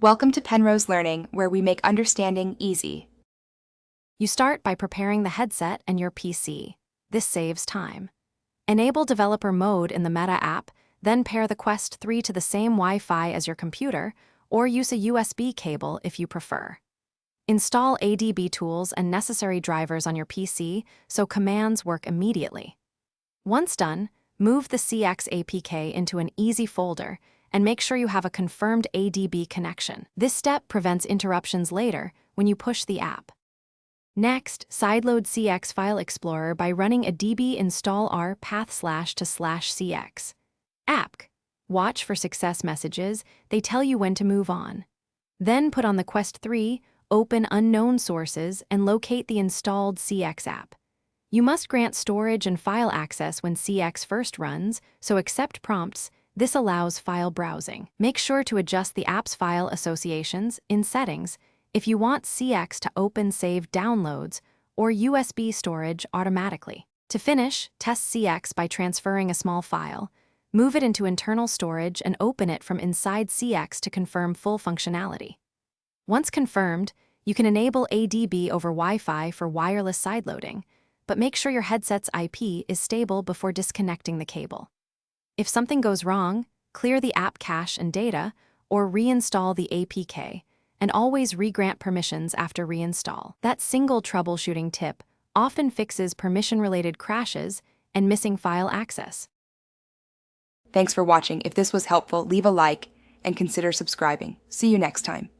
Welcome to Penrose Learning, where we make understanding easy. You start by preparing the headset and your PC. This saves time. Enable developer mode in the Meta app, then pair the Quest 3 to the same Wi-Fi as your computer, or use a USB cable if you prefer. Install ADB tools and necessary drivers on your PC so commands work immediately. Once done, move the CX APK into an easy folder and make sure you have a confirmed ADB connection. This step prevents interruptions later when you push the app. Next, sideload CX File Explorer by running a db install r //cx. App. Watch for success messages. They tell you when to move on. Then put on the Quest 3, open unknown sources, and locate the installed CX app. You must grant storage and file access when CX first runs, so accept prompts. This allows file browsing. Make sure to adjust the app's file associations in Settings if you want CX to open save downloads or USB storage automatically. To finish, test CX by transferring a small file. Move it into internal storage and open it from inside CX to confirm full functionality. Once confirmed, you can enable ADB over Wi-Fi for wireless sideloading, but make sure your headset's IP is stable before disconnecting the cable. If something goes wrong, clear the app cache and data, or reinstall the APK, and always regrant permissions after reinstall. That single troubleshooting tip often fixes permission-related crashes and missing file access. Thanks for watching. If this was helpful, leave a like and consider subscribing. See you next time.